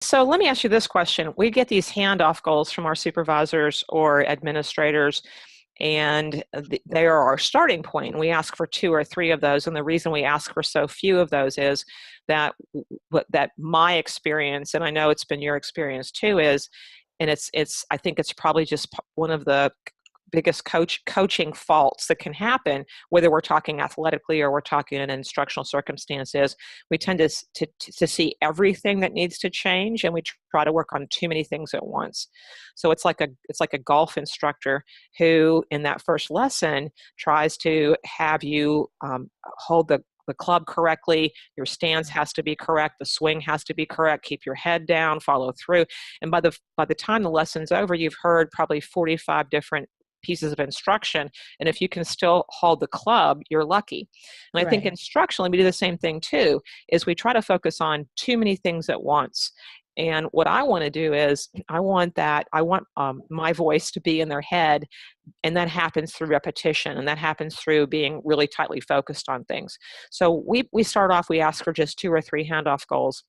So let me ask you this question. We get these handoff goals from our supervisors or administrators, and they are our starting point. And we ask for two or three of those. And the reason we ask for so few of those is that that my experience, and I know it's been your experience too, is, and I think it's probably just one of the biggest coaching faults that can happen, whether we're talking athletically or we're talking in instructional circumstances. We tend to see everything that needs to change, and we try to work on too many things at once. So it's like a golf instructor who, in that first lesson, tries to have you hold the club correctly, your stance has to be correct, the swing has to be correct, keep your head down, follow through. And by the time the lesson's over, you've heard probably 45 different pieces of instruction. And if you can still hold the club, you're lucky. And I think instructionally, we do the same thing too, is we try to focus on too many things at once. And what I want to do is I want my voice to be in their head, and that happens through repetition, and that happens through being really tightly focused on things. So we start off, we ask for just 2 or 3 handoff goals.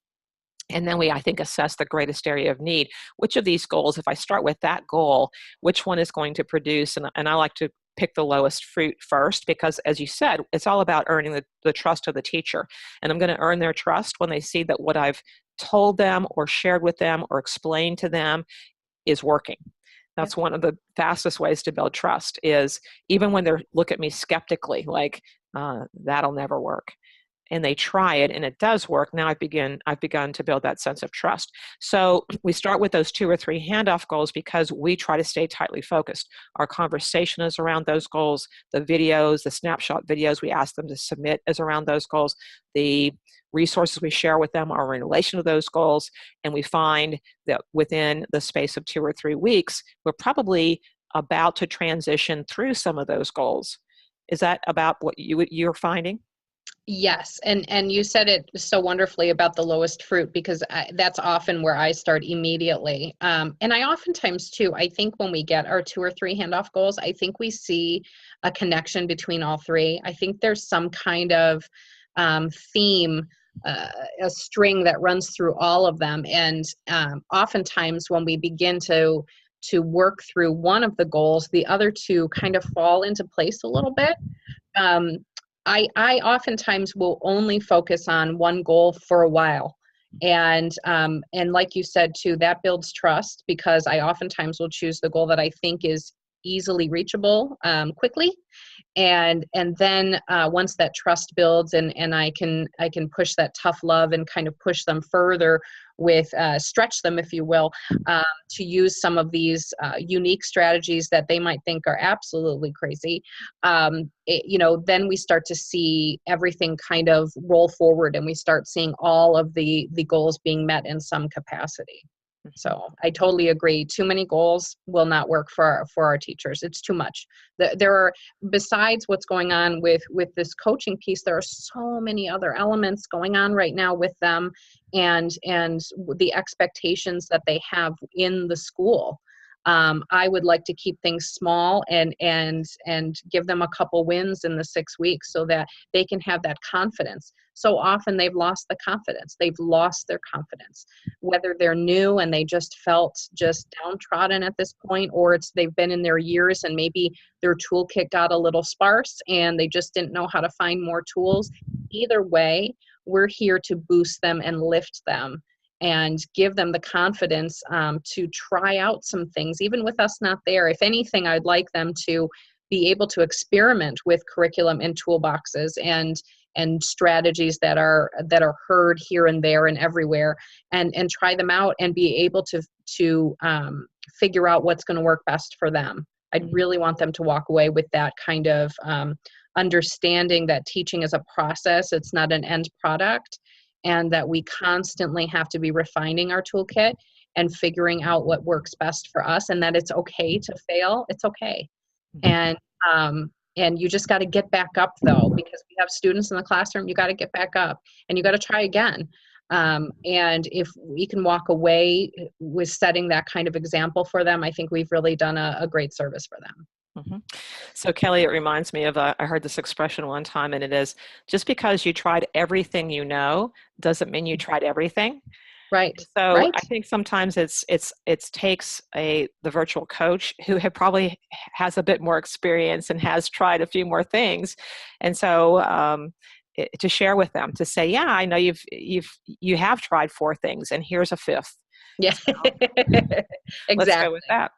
And then I think, assess the greatest area of need. Which of these goals, if I start with that goal, which one is going to produce? And I like to pick the lowest fruit first, because as you said, it's all about earning the trust of the teacher. And I'm going to earn their trust when they see that what I've told them or shared with them or explained to them is working. That's one of the fastest ways to build trust, is even when they look at me skeptically, like, that'll never work, and they try it and it does work, now I've begun to build that sense of trust. So we start with those 2 or 3 handoff goals because we try to stay tightly focused. Our conversation is around those goals. The videos, the snapshot videos we ask them to submit is around those goals. The resources we share with them are in relation to those goals. And we find that within the space of 2 or 3 weeks, we're probably about to transition through some of those goals. Is that about what you're finding? Yes, and you said it so wonderfully about the lowest fruit, because that's often where I start immediately. And I oftentimes too, I think when we get our 2 or 3 handoff goals, I think we see a connection between all 3. I think there's some kind of theme, a string that runs through all of them. And oftentimes when we begin to work through one of the goals, the other 2 kind of fall into place a little bit. I oftentimes will only focus on one goal for a while. And like you said too, that builds trust, because I oftentimes will choose the goal that I think is easily reachable quickly. And then once that trust builds, and I can push that tough love and kind of push them further with stretch them, if you will, to use some of these unique strategies that they might think are absolutely crazy. Then we start to see everything kind of roll forward, and we start seeing all of the goals being met in some capacity. So I totally agree. Too many goals will not work for our teachers. It's too much. There are, besides what's going on with this coaching piece, there are so many other elements going on right now with them, and the expectations that they have in the school. I would like to keep things small and give them a couple wins in the 6 weeks so that they can have that confidence. So often they've lost the confidence. They've lost their confidence, whether they're new and they just felt just downtrodden at this point, or they've been in their years and maybe their toolkit got a little sparse and they just didn't know how to find more tools. Either way, we're here to boost them and lift them and give them the confidence to try out some things, even with us not there. If anything, I'd like them to be able to experiment with curriculum and toolboxes and strategies that are heard here and there and everywhere, and try them out and be able to figure out what's going to work best for them. I'd really want them to walk away with that kind of understanding that teaching is a process. It's not an end product, and that we constantly have to be refining our toolkit and figuring out what works best for us, and that it's okay to fail. It's okay. And you just got to get back up, though, because we have students in the classroom. You got to get back up and you got to try again. And if we can walk away with setting that kind of example for them, I think we've really done a great service for them. Mm-hmm. So Kelly, it reminds me of, I heard this expression one time, and it is, just because you tried everything you know doesn't mean you tried everything. Right. So Right. I think sometimes it takes the virtual coach who probably has a bit more experience and has tried a few more things, and so to share with them, to say, yeah, I know you have tried 4 things, and here's a 5th. Yeah. So let's go with Exactly. that.